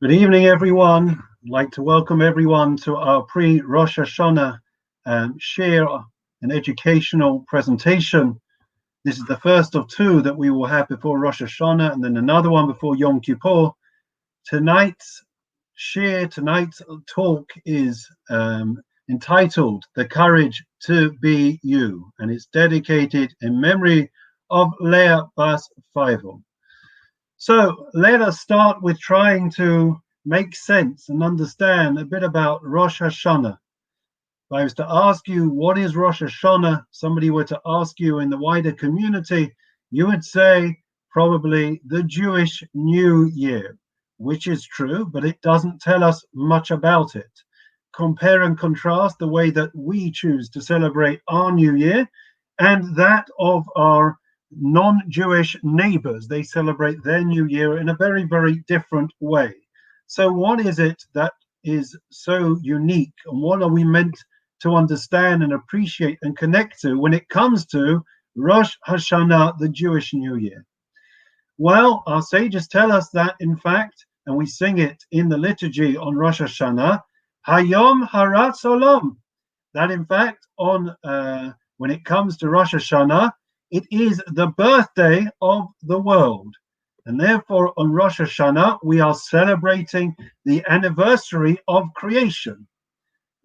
Good evening, everyone. I'd like to welcome everyone to our pre-Rosh Hashanah share an educational presentation. This is the first of two that we will have before Rosh Hashanah, and then another one before Yom Kippur. Tonight's talk is entitled "The Courage to Be You," and it's dedicated in memory of Leah Bas Feivel. So let us start with trying to make sense and understand a bit about Rosh Hashanah. If I was to ask you, what is Rosh Hashanah? Somebody were to ask you in the wider community, you would say probably the Jewish New Year, which is true, but it doesn't tell us much about it. Compare and contrast the way that we choose to celebrate our New Year and that of our non-Jewish neighbors. They celebrate their New Year in a very, very different way. So what is it that is so unique, and what are we meant to understand and appreciate and connect to when it comes to Rosh Hashanah, the Jewish New Year? Well, our sages tell us that, in fact, and we sing it in the liturgy on Rosh Hashanah, Hayom Haratz Olam, that in fact on when it comes to Rosh Hashanah, it is the birthday of the world. And therefore, on Rosh Hashanah, we are celebrating the anniversary of creation.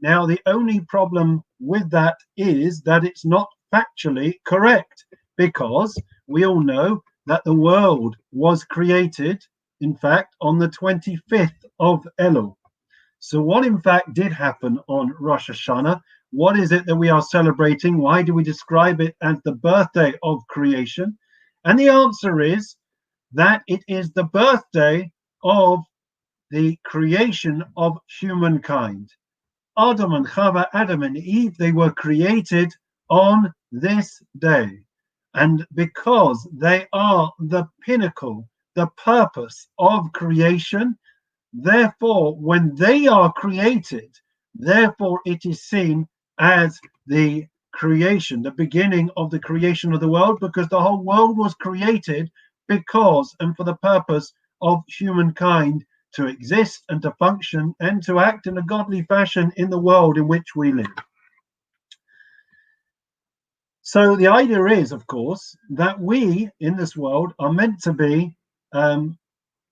Now, the only problem with that is that it's not factually correct, because we all know that the world was created, in fact, on the 25th of Elul. So what, in fact, did happen on Rosh Hashanah? What is it that we are celebrating? Why do we describe it as the birthday of creation? And the answer is that it is the birthday of the creation of humankind. Adam and Chava, Adam and Eve, they were created on this day. And because they are the pinnacle, the purpose of creation, therefore, when they are created, therefore it is seen as the creation, the beginning of the creation of the world, because the whole world was created because and for the purpose of humankind to exist and to function and to act in a godly fashion in the world in which we live. So the idea is, of course, that we in this world are meant to be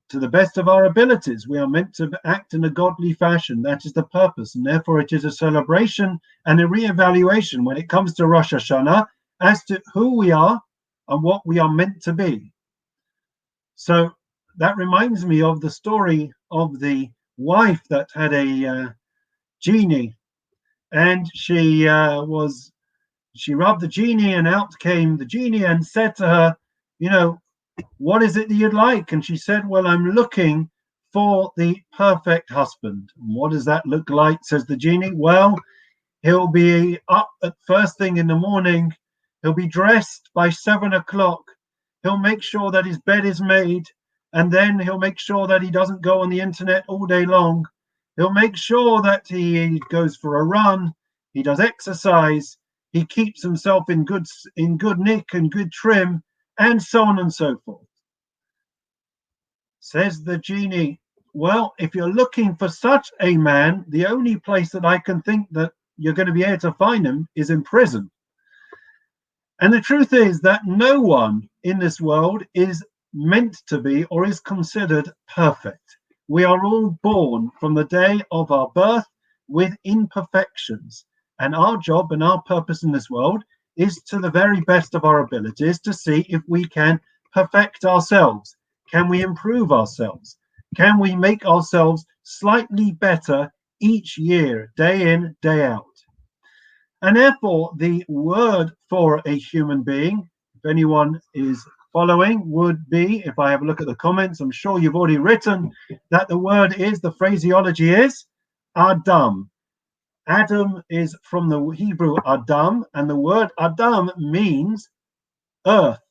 to the best of our abilities. We are meant to act in a godly fashion. That is the purpose. And therefore it is a celebration and a re-evaluation when it comes to Rosh Hashanah as to who we are and what we are meant to be. So that reminds me of the story of the wife that had a genie, and she rubbed the genie, and out came the genie and said to her, what is it that you'd like? And she said, well, I'm looking for the perfect husband. And what does that look like, says the genie? Well, he'll be up at first thing in the morning. He'll be dressed by 7 o'clock. He'll make sure that his bed is made. And then he'll make sure that he doesn't go on the internet all day long. He'll make sure that he goes for a run. He does exercise. He keeps himself in good nick and good trim, and so on and so forth. Says the genie, well, if you're looking for such a man, the only place that I can think that you're going to be able to find him is in prison. And the truth is that no one in this world is meant to be or is considered perfect. We are all born from the day of our birth with imperfections. And our job and our purpose in this world is, to the very best of our abilities, to see if we can perfect ourselves. Can we improve ourselves? Can we make ourselves slightly better each year, day in, day out? And therefore, the word for a human being, if anyone is following, would be, if I have a look at the comments, I'm sure you've already written that the word is, the phraseology is, Adam. Adam is from the Hebrew Adam, and the word Adam means earth.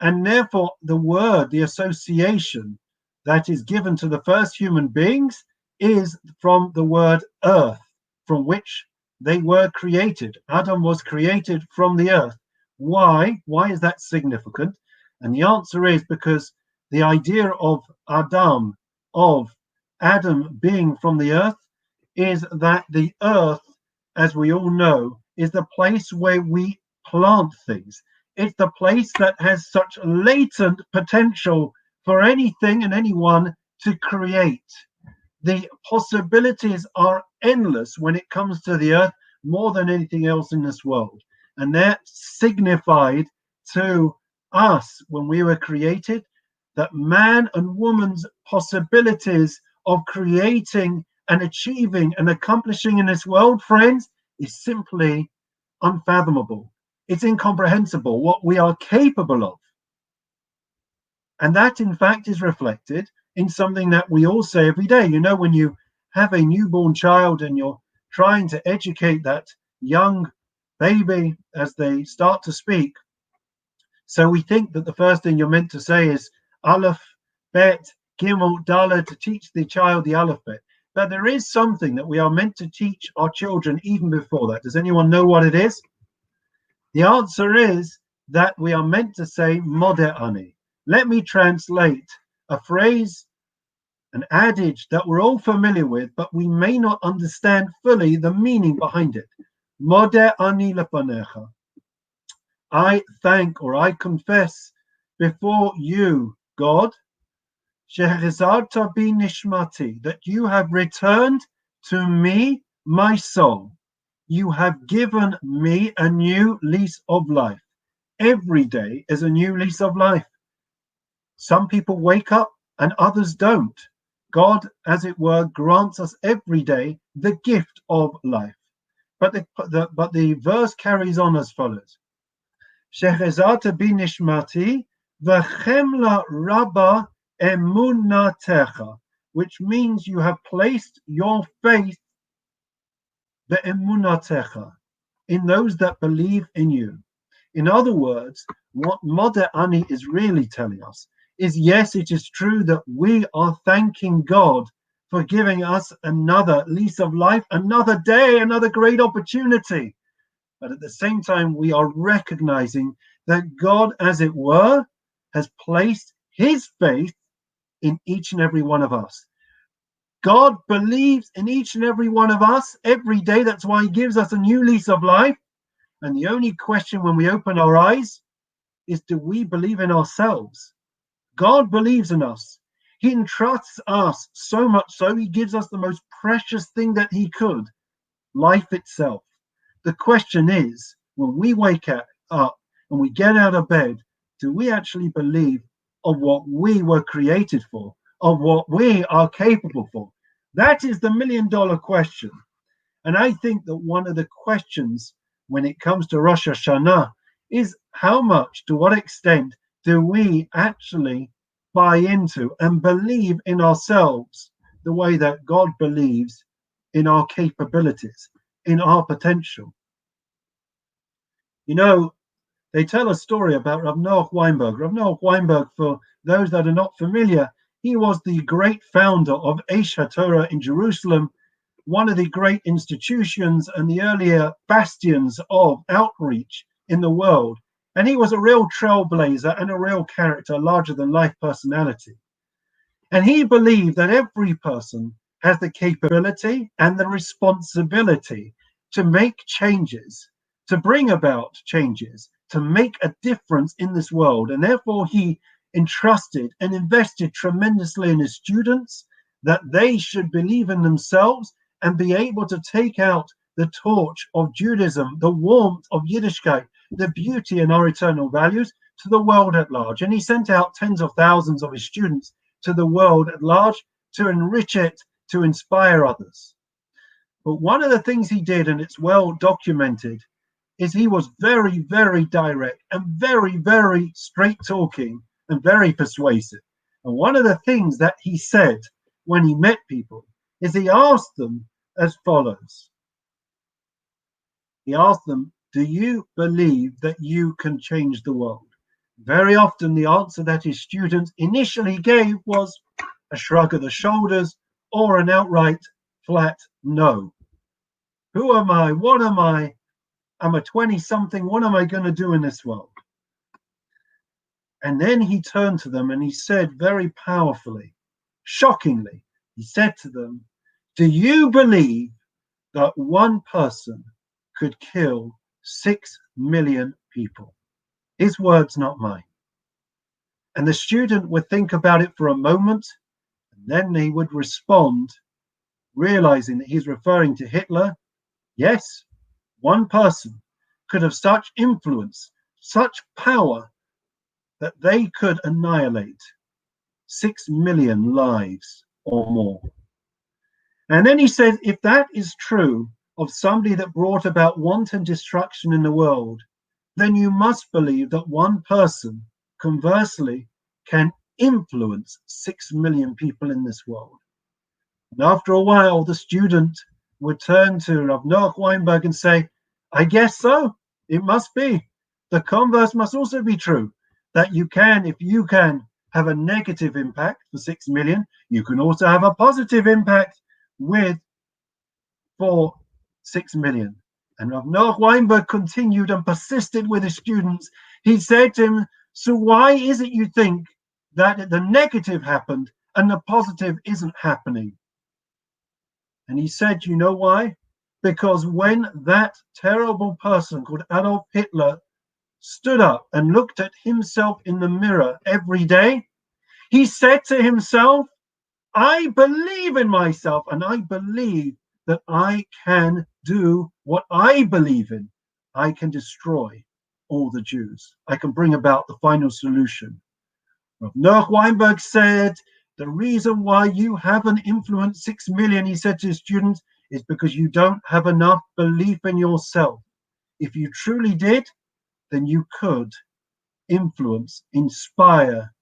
And therefore, the word, the association that is given to the first human beings is from the word earth, from which they were created. Adam was created from the earth. Why? Why is that significant? And the answer is because the idea of Adam, of Adam being from the earth is that the earth, as we all know, is the place where we plant things. It's the place that has such latent potential for anything and anyone to create. The possibilities are endless when it comes to the earth, more than anything else in this world. And that signified to us when we were created that man and woman's possibilities of creating and achieving and accomplishing in this world, friends, is simply unfathomable. It's incomprehensible what we are capable of. And that, in fact, is reflected in something that we all say every day. You know, when you have a newborn child and you're trying to educate that young baby as they start to speak. So we think that the first thing you're meant to say is Aleph, Bet, Gimel, Dalet, to teach the child the alphabet. But there is something that we are meant to teach our children even before that. Does anyone know what it is? The answer is that we are meant to say Modeh Ani. Let me translate a phrase, an adage that we're all familiar with, but we may not understand fully the meaning behind it. Modeh Ani lefanecha. I thank or I confess before you, God, Shehezarta bi nishmati, that you have returned to me my soul. You have given me a new lease of life. Every day is a new lease of life. Some people wake up and others don't. God, as it were, grants us every day the gift of life. But the verse carries on as follows. Shechezata bi nishmati v'chemla rabba emunatecha, which means you have placed your faith be'emunatecha, in those that believe in you. In other words, what Modeh Ani is really telling us is, yes, it is true that we are thanking God for giving us another lease of life, another day, another great opportunity. But at the same time, we are recognizing that God, as it were, has placed his faith in each and every one of us. God believes in each and every one of us every day. That's why he gives us a new lease of life. And the only question when we open our eyes is, do we believe in ourselves? God believes in us. He entrusts us so much so he gives us the most precious thing that he could, life itself. The question is, when we wake up and we get out of bed, do we actually believe of what we were created for, of what we are capable for? That is the million-dollar question. And I think that one of the questions when it comes to Rosh Hashanah is how much, to what extent, do we actually buy into and believe in ourselves the way that God believes in our capabilities, in our potential? You know, they tell a story about Rav Noach Weinberg. Rav Noach Weinberg, for those that are not familiar, he was the great founder of Aish HaTorah in Jerusalem, one of the great institutions and the earlier bastions of outreach in the world. And he was a real trailblazer and a real character, larger than life personality. And he believed that every person has the capability and the responsibility to make changes, to bring about changes, to make a difference in this world. And therefore he entrusted and invested tremendously in his students, that they should believe in themselves and be able to take out the torch of Judaism, the warmth of Yiddishkeit, the beauty and our eternal values to the world at large. And he sent out tens of thousands of his students to the world at large to enrich it, to inspire others. But one of the things he did, and it's well documented, is he was very, very direct and very, very straight talking and very persuasive. And one of the things that he said when he met people is he asked them as follows. He asked them, do you believe that you can change the world? Very often the answer that his students initially gave was a shrug of the shoulders or an outright flat no. Who am I? What am I? I'm a 20-something. What am I going to do in this world? And then he turned to them and he said very powerfully, shockingly, He said to them, "Do you believe that one person could kill 6 million people?" His words, not mine. And the student would think about it for a moment, and then he would respond, realizing that he's referring to Hitler. Yes, one person could have such influence, such power, that they could annihilate 6 million lives or more. And then he said, if that is true of somebody that brought about wanton destruction in the world, then you must believe that one person, conversely, can influence 6 million people in this world. And after a while, the student would turn to Rav Noach Weinberg and say, I guess so. It must be. The converse must also be true, that you can, if you can, have a negative impact for 6 million, you can also have a positive impact for 6 million. And Rav Noach Weinberg continued and persisted with his students. He said to him, so why is it you think that the negative happened and the positive isn't happening? And he said, you know why? Because when that terrible person called Adolf Hitler stood up and looked at himself in the mirror every day, he said to himself, I believe in myself and I believe that I can do what I believe in. I can destroy all the Jews. I can bring about the final solution. Rav Noach Weinberg said, the reason why you haven't influenced 6 million, he said to his students, is because you don't have enough belief in yourself. If you truly did, then you could influence, inspire,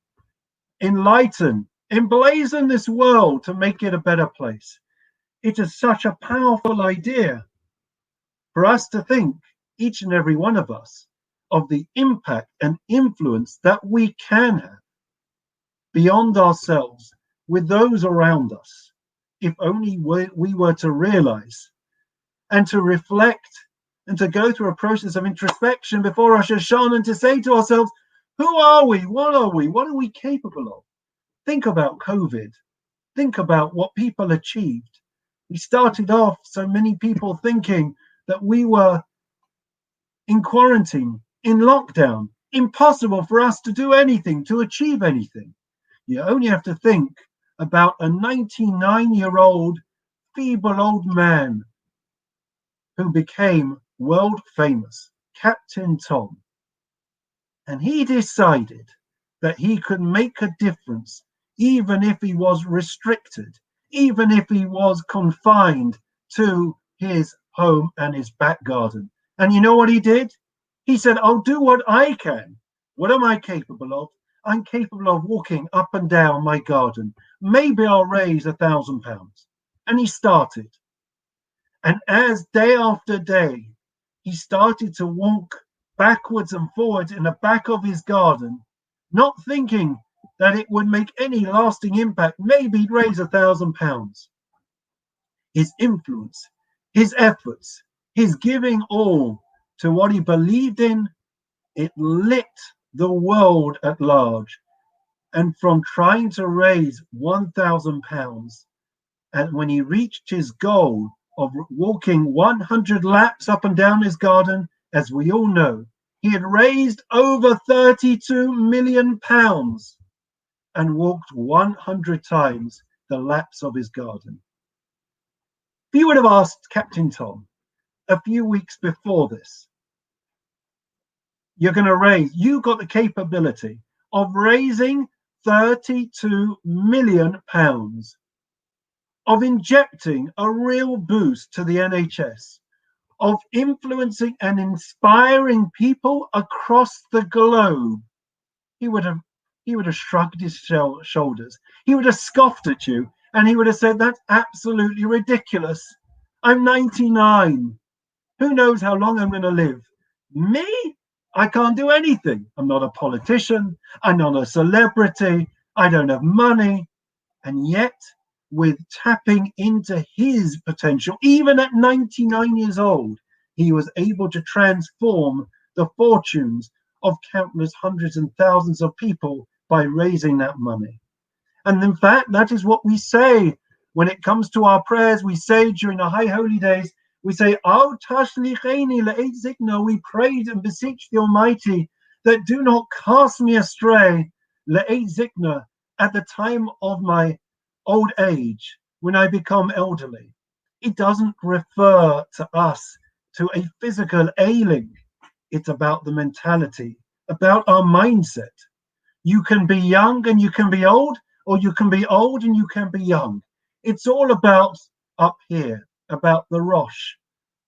enlighten, emblazon this world to make it a better place. It is such a powerful idea for us to think, each and every one of us, of the impact and influence that we can have beyond ourselves with those around us, if only we were to realize and to reflect and to go through a process of introspection before Rosh Hashanah and to say to ourselves, who are we? What are we? What are we capable of? Think about COVID. Think about what people achieved. We started off, so many people thinking that we were in quarantine, in lockdown, impossible for us to do anything, to achieve anything. You only have to think about a 99-year-old, feeble old man who became world famous, Captain Tom. And he decided that he could make a difference, even if he was restricted, even if he was confined to his home and his back garden. And you know what he did? He said, I'll do what I can. What am I capable of? I'm capable of walking up and down my garden. Maybe I'll raise £1,000. And he started. And as day after day, he started to walk backwards and forwards in the back of his garden, not thinking that it would make any lasting impact. Maybe he'd raise £1,000. His influence, his efforts, his giving all to what he believed in, it lit the world at large. And from trying to raise £1,000, and when he reached his goal of walking 100 laps up and down his garden, as we all know, he had raised over £32 million and walked 100 times the laps of his garden. If you would have asked Captain Tom a few weeks before this, you've got the capability of raising £32 million, of injecting a real boost to the NHS, of influencing and inspiring people across the globe, he would have shrugged his shoulders. He would have scoffed at you and he would have said, that's absolutely ridiculous. I'm 99. Who knows how long I'm going to live? Me? I can't do anything. I'm not a politician. I'm not a celebrity. I don't have money. And yet, with tapping into his potential, even at 99 years old, he was able to transform the fortunes of countless hundreds and thousands of people by raising that money. And in fact, that is what we say When it comes to our prayers, we say during the high holy days, we say, Al tashlicheni le'ed zikna, we prayed and beseech the Almighty that do not cast me astray, le'ed zikna, at the time of my old age, when I become elderly. It doesn't refer to us, to a physical ailing. It's about the mentality, about our mindset. You can be young and you can be old, or you can be old and you can be young. It's all about up here, about the Rosh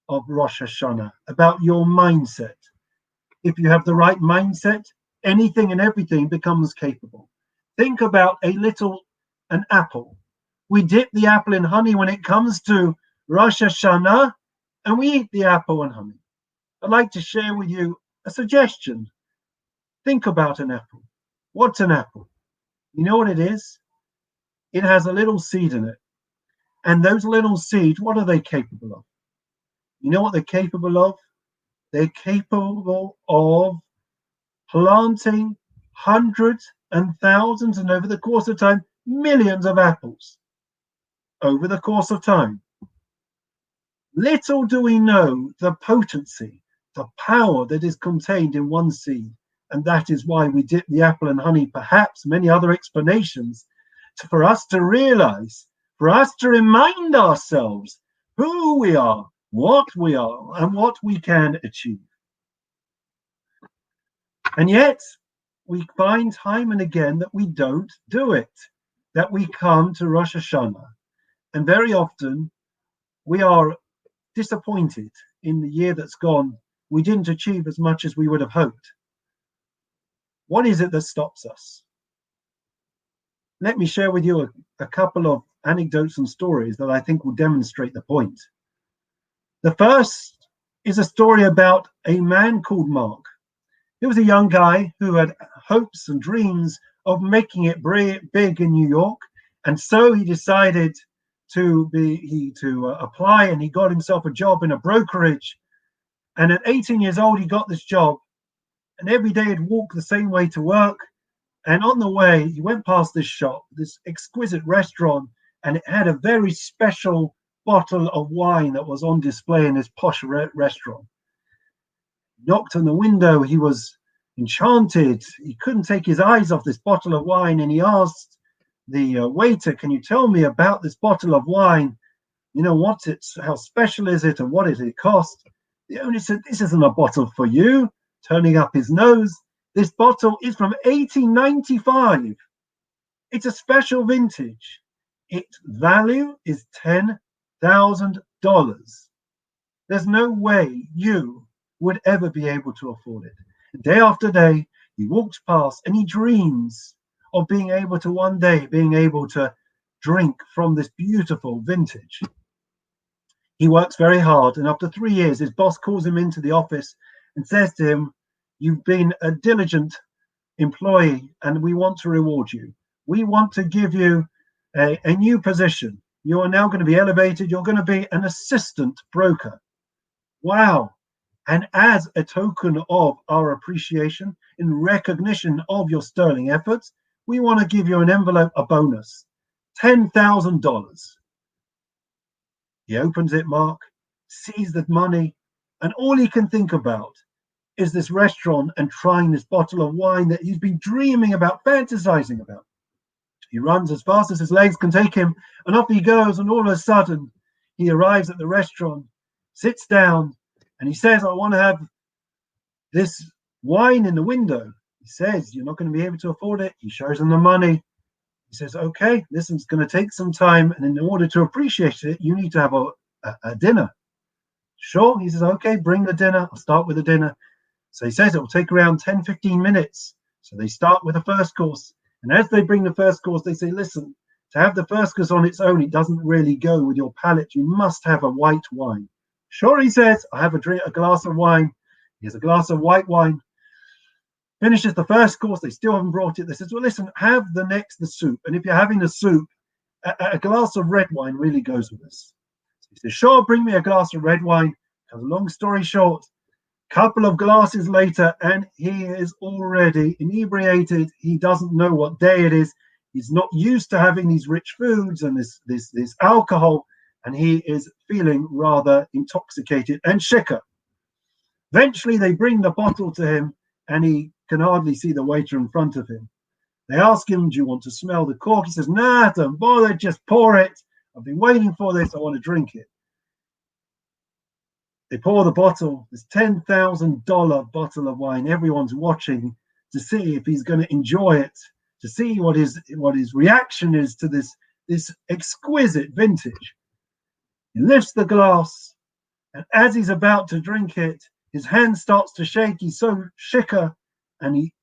of Rosh Hashanah, about your mindset. If you have the right mindset, anything and everything becomes capable. Think about an apple. We dip the apple in honey when it comes to Rosh Hashanah, and we eat the apple and honey. I'd like to share with you a suggestion. Think about an apple. What's an apple? You know what it is? It has a little seed in it. And those little seeds, what are they capable of? You know what they're capable of? They're capable of planting hundreds and thousands, and over the course of time, millions of apples. Over the course of time. Little do we know the potency, the power that is contained in one seed. And that is why we dip the apple in honey, perhaps many other explanations, for us to realize, for us to remind ourselves who we are, and what we can achieve. And yet, we find time and again that we don't do it, that we come to Rosh Hashanah, and very often we are disappointed in the year that's gone. We didn't achieve as much as we would have hoped. What is it that stops us? Let me share with you a couple of anecdotes and stories that I think will demonstrate the point. The first is a story about a man called Mark. He was a young guy who had hopes and dreams of making it big in New York, and so he decided to apply, and he got himself a job in a brokerage. And at 18 years old, he got this job, and every day he'd walk the same way to work. And on the way, he went past this shop, this exquisite restaurant, and it had a very special bottle of wine that was on display in this posh restaurant. He knocked on the window. He was enchanted. He couldn't take his eyes off this bottle of wine, and he asked the waiter, "Can you tell me about this bottle of wine? You know, what's it? How special is it, and what does it cost?" The owner said, "This isn't a bottle for you," turning up his nose. "This bottle is from 1895. It's a special vintage. Its value is $10,000. There's no way you would ever be able to afford it." And day after day, he walks past and he dreams of being able to one day drink from this beautiful vintage. He works very hard, and after 3 years, his boss calls him into the office and says to him, "You've been a diligent employee, and we want to reward you. We want to give you a new position. You are now going to be elevated. You're going to be an assistant broker." Wow. And as a token of our appreciation, in recognition of your sterling efforts, we want to give you an envelope, a bonus, $10,000. He opens it, Mark, sees the money, and all he can think about is this restaurant and trying this bottle of wine that he's been dreaming about, fantasizing about. He runs as fast as his legs can take him, and off he goes, and all of a sudden, he arrives at the restaurant, sits down, and he says, "I want to have this wine in the window." He says, "You're not going to be able to afford it." He shows him the money. He says, "Okay, this is going to take some time, and in order to appreciate it, you need to have a dinner." "Sure." He says, "Okay, bring the dinner. I'll start with the dinner." So he says it will take around 10-15 minutes. So they start with the first course. And as they bring the first course, they say, "Listen, to have the first course on its own, it doesn't really go with your palate. You must have a white wine." "Sure," he says, "I have a glass of wine." He has a glass of white wine. Finishes the first course. They still haven't brought it. They says, "Well, listen, have the soup. And if you're having the soup, a glass of red wine really goes with this." So he says, "Sure, bring me a glass of red wine." Cut a long story short, couple of glasses later, and he is already inebriated. He doesn't know what day it is. He's not used to having these rich foods and this alcohol, and he is feeling rather intoxicated and shikker. Eventually, they bring the bottle to him, and he can hardly see the waiter in front of him. They ask him, do you want to smell the cork? He says, nah, don't bother, just pour it. I've been waiting for this, I want to drink it. They pour the bottle, this $10,000 bottle of wine. Everyone's watching to see if he's going to enjoy it, to see what his reaction is to this exquisite vintage. He lifts the glass, and as he's about to drink it, his hand starts to shake. He's so shikker, and he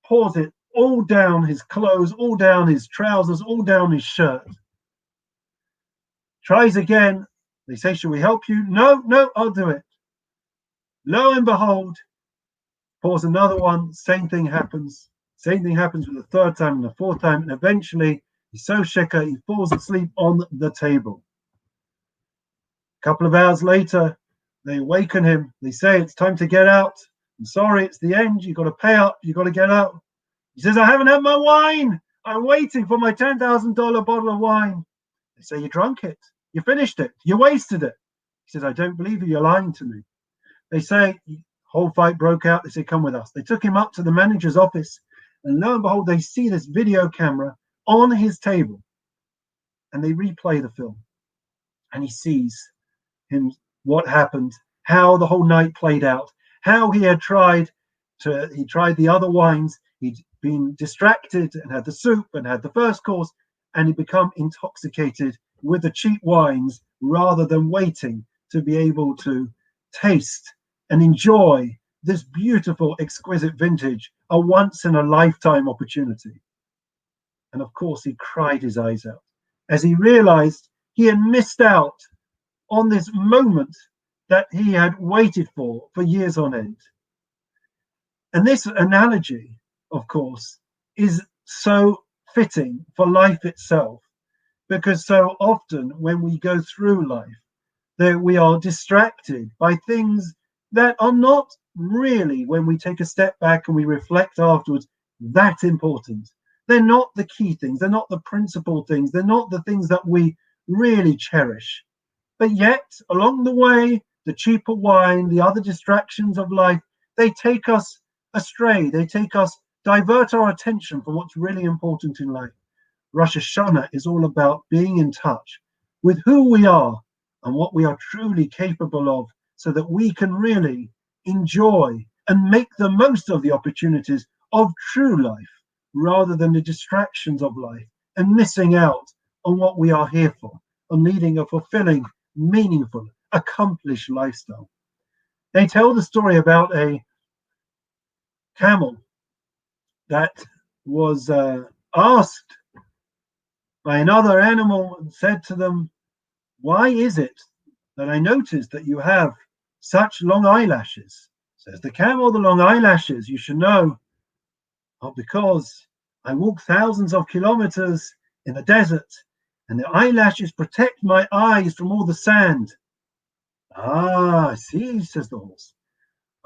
pours it all down his clothes, all down his trousers, all down his shirt. Tries again. They say, should we help you? No, I'll do it. Lo and behold, pours another one. Same thing happens. Same thing happens with the third time and the fourth time. And eventually, he's so shikker, he falls asleep on the table. A couple of hours later, they awaken him. They say, it's time to get out. I'm sorry, it's the end. You've got to pay up. You've got to get out. He says, I haven't had my wine. I'm waiting for my $10,000 bottle of wine. They say, you drank it. You finished it. You wasted it. He says, I don't believe you. You're lying to me. They say, whole fight broke out. They say, come with us. They took him up to the manager's office. And lo and behold, they see this video camera on his table. And they replay the film. And he sees what happened, how the whole night played out, how he had tried the other wines. He'd been distracted and had the soup and had the first course, and he'd become intoxicated with the cheap wines rather than waiting to be able to taste and enjoy this beautiful, exquisite vintage, a once in a lifetime opportunity. And of course, he cried his eyes out as he realized he had missed out on this moment that he had waited for years on end. And this analogy, of course, is so fitting for life itself, because so often when we go through life, that we are distracted by things that are not really, when we take a step back and we reflect afterwards, that important. They're not the key things. They're not the principal things. They're not the things that we really cherish. But yet, along the way, the cheaper wine, the other distractions of life, they take us astray. They divert our attention from what's really important in life. Rosh Hashanah is all about being in touch with who we are and what we are truly capable of, so that we can really enjoy and make the most of the opportunities of true life, rather than the distractions of life and missing out on what we are here for, on leading a fulfilling, meaningful, accomplished lifestyle. They tell the story about a camel that was asked by another animal and said to them, why is it that I noticed that you have such long eyelashes? Says the camel, the long eyelashes, you should know, are because I walk thousands of kilometers in the desert, and the eyelashes protect my eyes from all the sand. Ah, I see, says the horse.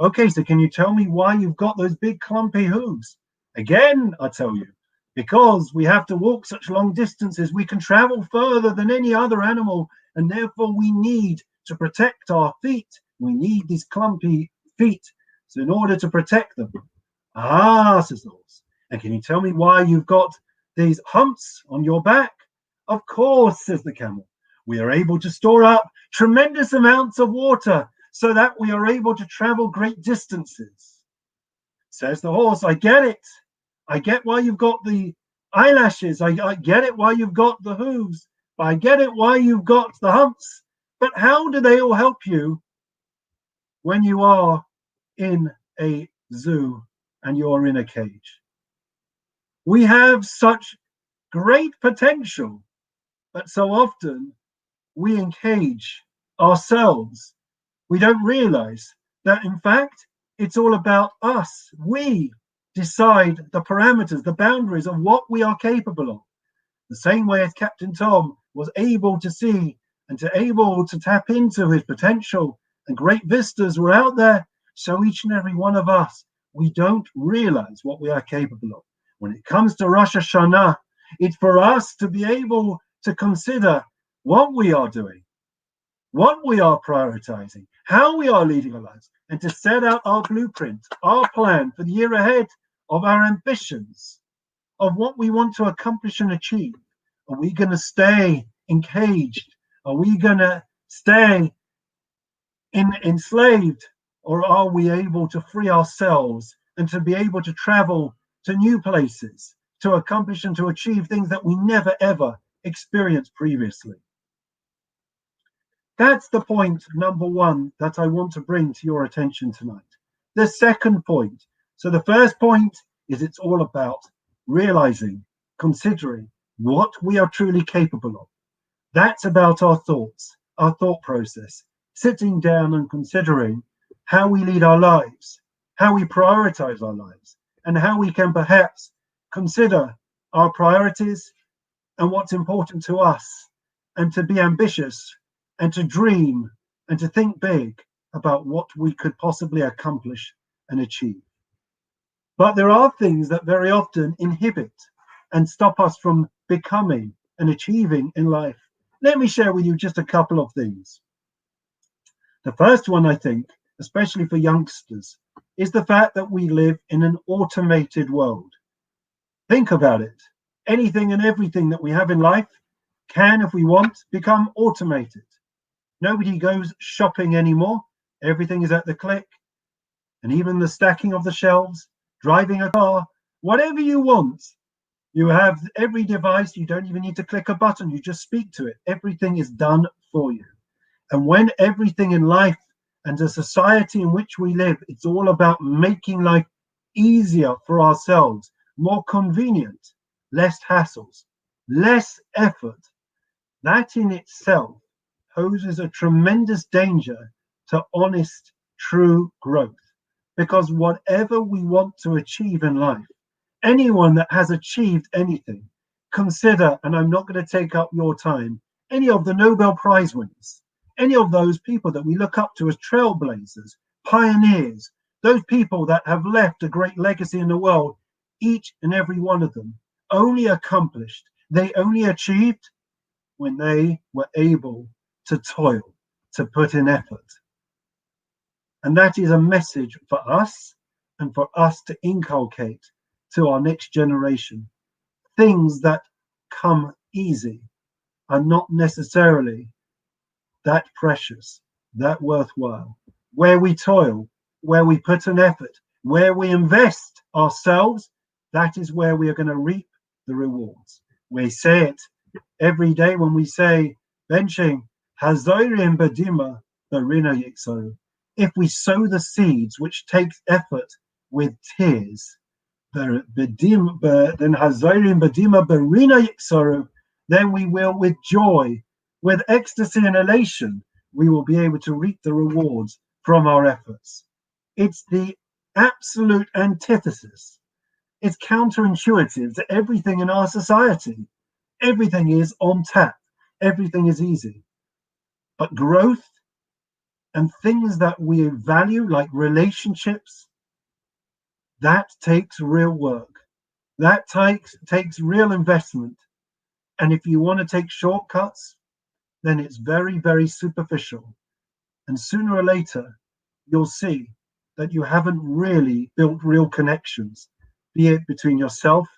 Okay, so can you tell me why you've got those big clumpy hooves? Again, I tell you, because we have to walk such long distances, we can travel further than any other animal, and therefore we need to protect our feet. We need these clumpy feet, so in order to protect them. Ah, says the horse. And can you tell me why you've got these humps on your back? Of course, says the camel. We are able to store up tremendous amounts of water so that we are able to travel great distances. Says the horse, I get it. I get why you've got the eyelashes. I get it why you've got the hooves. I get it why you've got the humps. But how do they all help you when you are in a zoo and you're in a cage? We have such great potential, but so often we encage ourselves. We don't realize that, in fact, it's all about us. We decide the parameters, the boundaries of what we are capable of. The same way as Captain Tom was able to see and able to tap into his potential, and great vistas were out there, so each and every one of us, we don't realize what we are capable of. When it comes to Rosh Hashanah, It's for us to be able to consider what we are doing, what we are prioritizing, how we are leading our lives, and to set out our blueprint, our plan for the year ahead, of our ambitions, of what we want to accomplish and achieve. Are we going to stay engaged? Are we going to stay enslaved? Or are we able to free ourselves and to be able to travel to new places, to accomplish and to achieve things that we never ever experienced previously? That's the point number one that I want to bring to your attention tonight. The second point. So the first point is it's all about realizing, considering what we are truly capable of. That's about our thoughts, our thought process, sitting down and considering how we lead our lives, how we prioritize our lives, and how we can perhaps consider our priorities and what's important to us, and to be ambitious and to dream and to think big about what we could possibly accomplish and achieve. But there are things that very often inhibit and stop us from becoming and achieving in life. Let me share with you just a couple of things. The first one, I think, especially for youngsters, is the fact that we live in an automated world. Think about it. Anything and everything that we have in life can, if we want, become automated. Nobody goes shopping anymore. Everything is at the click. And even the stacking of the shelves, driving a car, whatever you want, you have every device. You don't even need to click a button. You just speak to it. Everything is done for you. And when everything in life and the society in which we live, it's all about making life easier for ourselves, more convenient, less hassles, less effort. That in itself poses a tremendous danger to honest, true growth. Because whatever we want to achieve in life, anyone that has achieved anything, consider, and I'm not going to take up your time, any of the Nobel Prize winners, any of those people that we look up to as trailblazers, pioneers, those people that have left a great legacy in the world, each and every one of them only accomplished, they only achieved when they were able to toil, to put in effort. And that is a message for us and for us to inculcate to our next generation. Things that come easy are not necessarily that precious, that worthwhile. Where we toil, where we put an effort, where we invest ourselves, that is where we are going to reap the rewards. We say it every day when we say benching, Hazorim Badima Barina Yixo. If we sow the seeds which takes effort with tears, then Hazorim Badima Barina Yixo, then we will with joy, with ecstasy and elation, we will be able to reap the rewards from our efforts. It's the absolute antithesis. It's counterintuitive to everything in our society. Everything is on tap. Everything is easy. But growth and things that we value, like relationships, that takes real work. That takes real investment. And if you want to take shortcuts, then it's very, very superficial. And sooner or later, you'll see that you haven't really built real connections, be it between yourself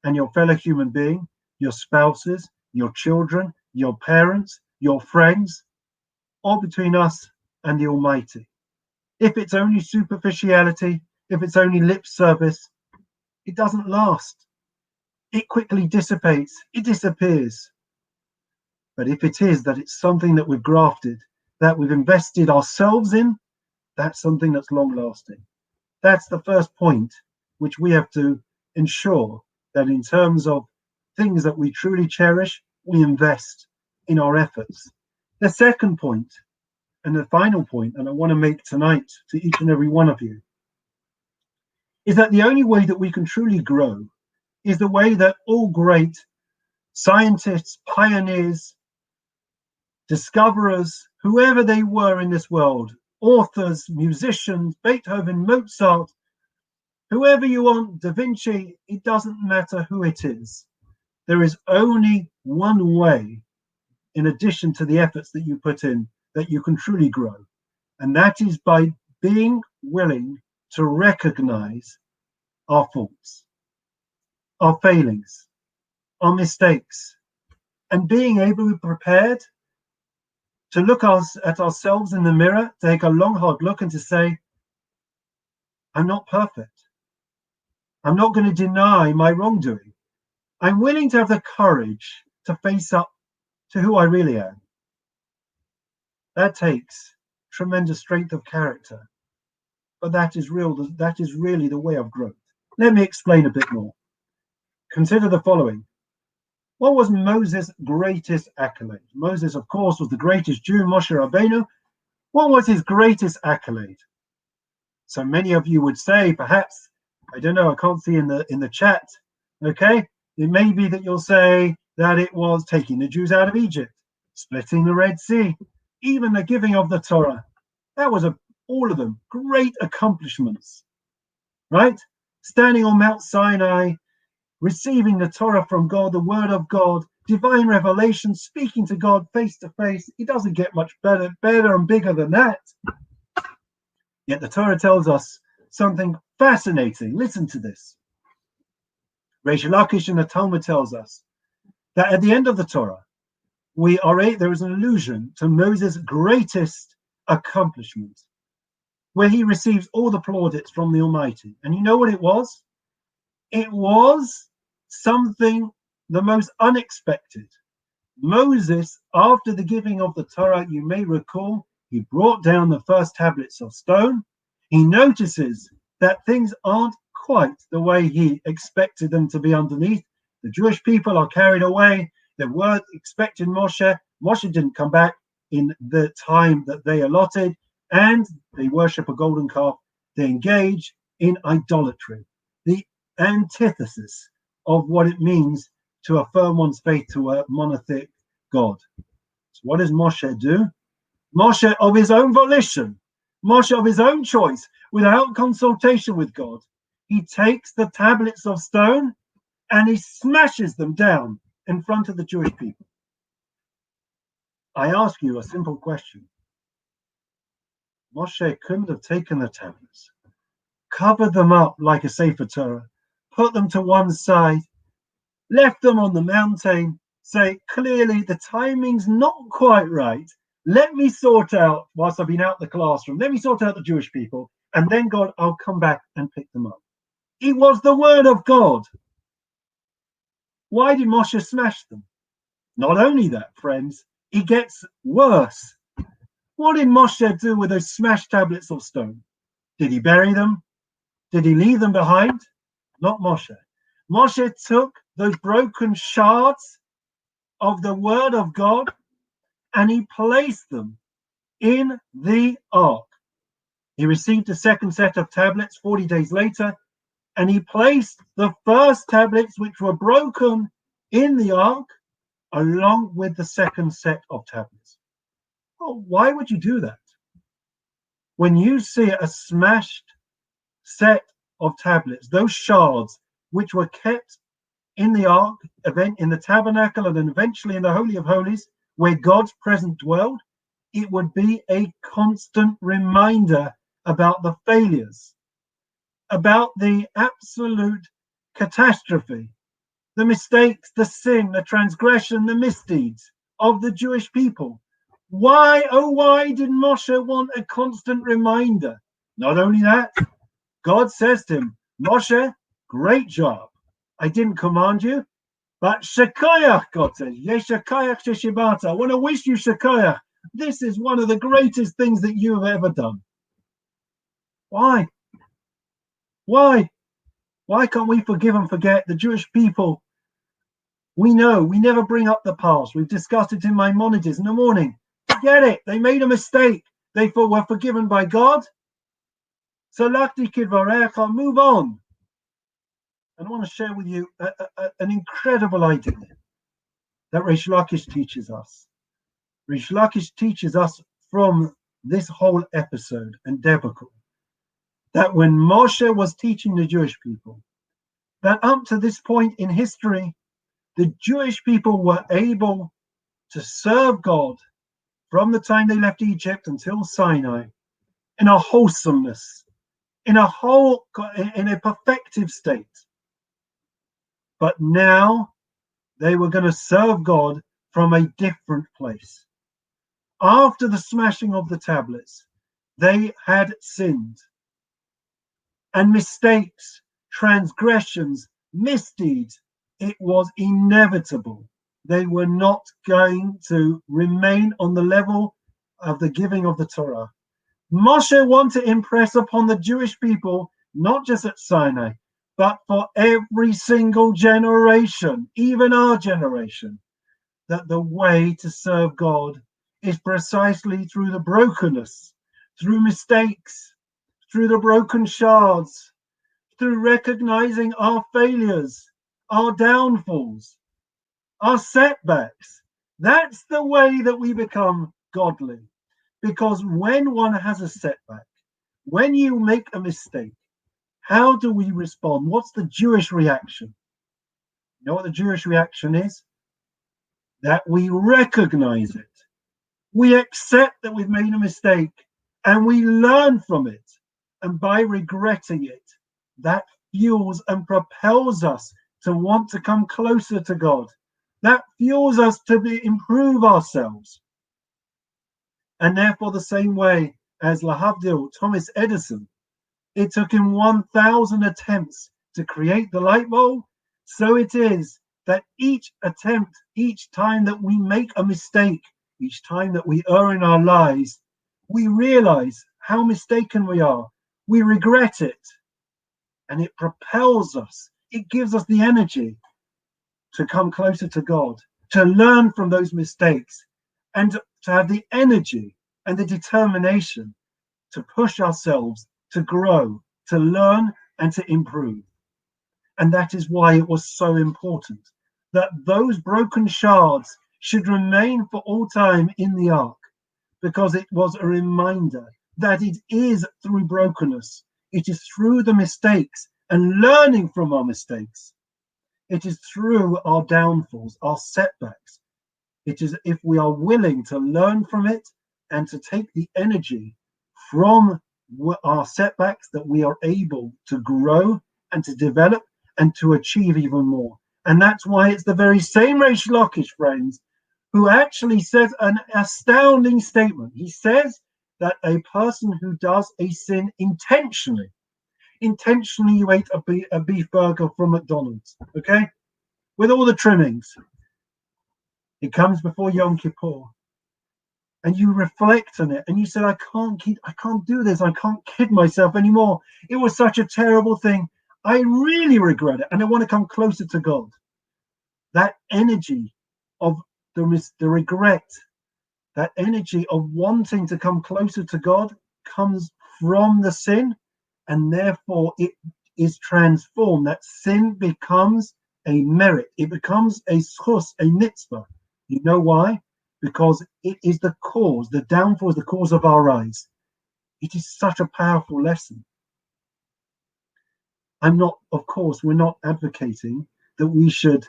and your fellow human being, your spouses, your children, your parents, your friends, or between us and the Almighty. If it's only superficiality, if it's only lip service, it doesn't last. It quickly dissipates, it disappears. But if it is that it's something that we've grafted, that we've invested ourselves in, that's something that's long lasting. That's the first point which we have to ensure, that in terms of things that we truly cherish, we invest in our efforts. The second point, and the final point, and I want to make tonight to each and every one of you, is that the only way that we can truly grow is the way that all great scientists, pioneers, discoverers, whoever they were in this world, authors, musicians, Beethoven, Mozart, whoever you want, Da Vinci, it doesn't matter who it is. There is only one way, in addition to the efforts that you put in, that you can truly grow. And that is by being willing to recognize our faults, our failings, our mistakes, and being able to be prepared to look at ourselves in the mirror, take a long, hard look and to say, I'm not perfect. I'm not going to deny my wrongdoing. I'm willing to have the courage to face up to who I really am. That takes tremendous strength of character, but that is really the way of growth. Let me explain a bit more. Consider the following. What was Moses' greatest accolade? Moses, of course, was the greatest Jew, Moshe Rabbeinu. What was his greatest accolade? So many of you would say, perhaps, I don't know, I can't see in the chat, okay? It may be that you'll say that it was taking the Jews out of Egypt, splitting the Red Sea, even the giving of the Torah. That was all of them great accomplishments, right? Standing on Mount Sinai, receiving the Torah from God, the word of God, divine revelation, speaking to God face to face. It doesn't get much better and bigger than that. Yet the Torah tells us something fascinating. Listen to this. Reish Lakish in the Talmud tells us that at the end of the Torah, there is an allusion to Moses' greatest accomplishment, where he receives all the plaudits from the Almighty. And you know what it was? It was something the most unexpected. Moses, after the giving of the Torah, you may recall, he brought down the first tablets of stone. He notices that things aren't quite the way he expected them to be underneath. The Jewish people are carried away. They weren't expecting Moshe. Moshe didn't come back in the time that they allotted, and they worship a golden calf. They engage in idolatry, the antithesis of what it means to affirm one's faith to a monotheistic God. So what does Moshe do? Moshe, of his own volition, Moshe, of his own choice, without consultation with God, he takes the tablets of stone and he smashes them down in front of the Jewish people. I ask you a simple question. Moshe couldn't have taken the tablets, covered them up like a Sefer Torah, put them to one side, left them on the mountain, say, clearly the timing's not quite right. Let me sort out, whilst I've been out the classroom, let me sort out the Jewish people, and then God, I'll come back and pick them up. It was the word of God. Why did Moshe smash them? Not only that, friends, it gets worse. What did Moshe do with those smashed tablets of stone? Did he bury them? Did he leave them behind? Not Moshe. Moshe took those broken shards of the word of God and he placed them in the ark. He received a second set of tablets 40 days later, and he placed the first tablets which were broken in the ark along with the second set of tablets. Oh, why would you do that? When you see a smashed set of tablets, those shards which were kept in the ark, in the tabernacle, and then eventually in the Holy of Holies, where God's presence dwelled, it would be a constant reminder about the failures, about the absolute catastrophe, the mistakes, the sin, the transgression, the misdeeds of the Jewish people. Why, oh, why did Moshe want a constant reminder? Not only that, God says to him, Moshe, great job. I didn't command you, but Shekoyach, God says, Yeshakayach Sheshibata. I want to wish you Shekoyach. This is one of the greatest things that you have ever done. Why? Why? Why can't we forgive and forget? The Jewish people, we know, we never bring up the past. We've discussed it in Maimonides in the morning. Forget it. They made a mistake. They were forgiven by God. Salachti kidvarecha, move on. And I want to share with you an incredible idea that Reish Lakish teaches us. Reish Lakish teaches us from this whole episode and debacle that when Moshe was teaching the Jewish people, that up to this point in history, The Jewish people were able to serve God from the time they left Egypt until Sinai in a wholesomeness, in a perfective state. But now they were going to serve God from a different place. After the smashing of the tablets, they had sinned. And mistakes, transgressions, misdeeds, it was inevitable. They were not going to remain on the level of the giving of the Torah. Moshe wanted to impress upon the Jewish people, not just at Sinai, but for every single generation, even our generation, that the way to serve God is precisely through the brokenness, through mistakes, through the broken shards, through recognizing our failures, our downfalls, our setbacks. That's the way that we become godly. Because when one has a setback, when you make a mistake, how do we respond? What's the Jewish reaction? You know what the Jewish reaction is? That we recognize it. We accept that we've made a mistake and we learn from it. And by regretting it, that fuels and propels us to want to come closer to God. That fuels us to improve ourselves. And therefore, the same way as Lahavdil, Thomas Edison, it took him 1,000 attempts to create the light bulb. So it is that each attempt, each time that we make a mistake, each time that we err in our lives, we realize how mistaken we are. We regret it. And it propels us. It gives us the energy to come closer to God, to learn from those mistakes, and to have the energy and the determination to push ourselves, to grow, to learn, and to improve. And that is why it was so important that those broken shards should remain for all time in the ark, because it was a reminder that it is through brokenness, it is through the mistakes and learning from our mistakes, it is through our downfalls, our setbacks. It is if we are willing to learn from it and to take the energy from our setbacks that we are able to grow and to develop and to achieve even more. And that's why it's the very same Rosh Lakish, friends, who actually says an astounding statement. He says that a person who does a sin intentionally you ate a beef burger from McDonald's, okay, with all the trimmings. It comes before Yom Kippur, and you reflect on it, and you said, I can't do this. I can't kid myself anymore. It was such a terrible thing. I really regret it, and I want to come closer to God. That energy of the regret, that energy of wanting to come closer to God comes from the sin, and therefore it is transformed. That sin becomes a merit. It becomes a schus, a mitzvah. You know why? Because it is the cause, the downfall is the cause of our rise. It is such a powerful lesson. Of course, we're not advocating that we should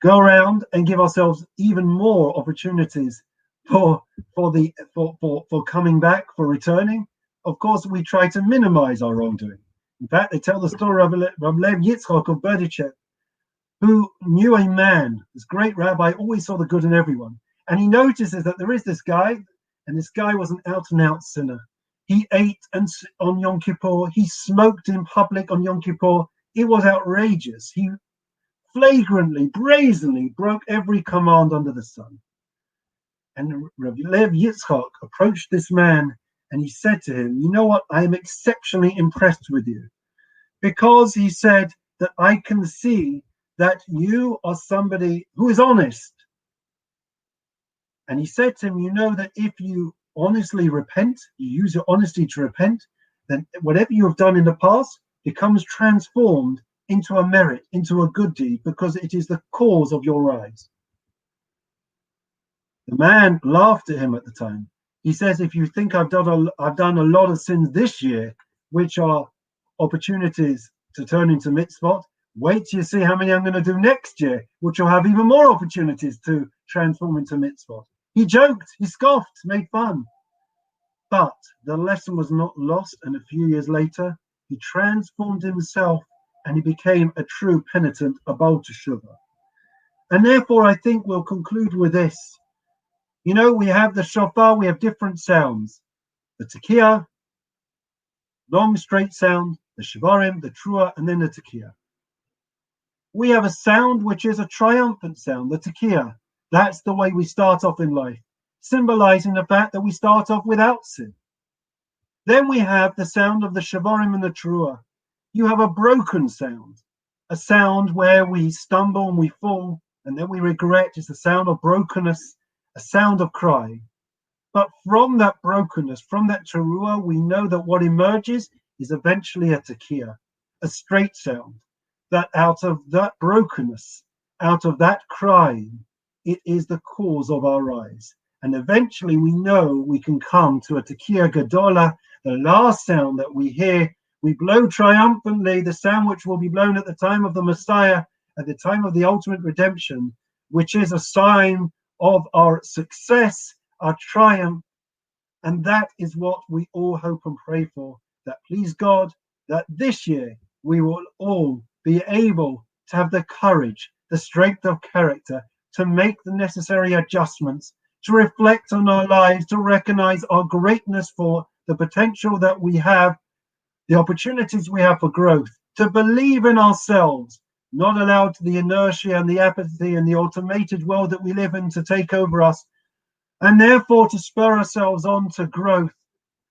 go around and give ourselves even more opportunities for coming back, for returning. Of course, we try to minimize our wrongdoing. In fact, they tell the story of Lev Yitzchak of Berdichev, who knew a man, this great rabbi, always saw the good in everyone. And he notices that there is this guy, and this guy was an out-and-out sinner. He ate on Yom Kippur. He smoked in public on Yom Kippur. It was outrageous. He flagrantly, brazenly broke every command under the sun. And Rabbi Lev Yitzchak approached this man and he said to him, you know what, I am exceptionally impressed with you, because he said that I can see that you are somebody who is honest. And he said to him, you know that if you honestly repent, you use your honesty to repent, then whatever you have done in the past becomes transformed into a merit, into a good deed, because it is the cause of your rise. The man laughed at him at the time. He says, if you think I've done a lot of sins this year, which are opportunities to turn into mitzvot, Wait till you see how many I'm going to do next year, which will have even more opportunities to transform into mitzvot. He joked, he scoffed, made fun. But the lesson was not lost, and a few years later, he transformed himself and he became a true penitent, a Baal Teshuvah. And therefore, I think we'll conclude with this. You know, we have the shofar, we have different sounds. The tekiah, long straight sound, the shivarim, the trua, and then the tekiah. We have a sound which is a triumphant sound, the tekiah. That's the way we start off in life, symbolizing the fact that we start off without sin. Then we have the sound of the shivarim and the trua. You have a broken sound, a sound where we stumble and we fall, and then we regret. It's a sound of brokenness, a sound of cry. But from that brokenness, from that teruah, we know that what emerges is eventually a tekiah, a straight sound. That out of that brokenness, out of that crying, it is the cause of our rise. And eventually we know we can come to a tekiah gadola, the last sound that we hear. We blow triumphantly, the sound which will be blown at the time of the Messiah, at the time of the ultimate redemption, which is a sign of our success, our triumph. And that is what we all hope and pray for, that please God, that this year we will all be able to have the courage, the strength of character to make the necessary adjustments, to reflect on our lives, to recognize our greatness for the potential that we have, the opportunities we have for growth, to believe in ourselves, not allow the inertia and the apathy and the automated world that we live in to take over us, and therefore to spur ourselves on to growth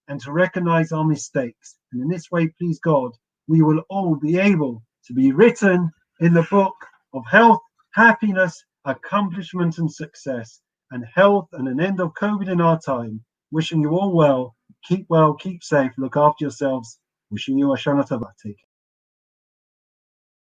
and to recognize our mistakes. And in this way, please God, we will all be able to be written in the book of health, happiness, accomplishment, and success, and health and an end of COVID in our time. Wishing you all well, keep safe, look after yourselves. Wishing you Hashanah Tova.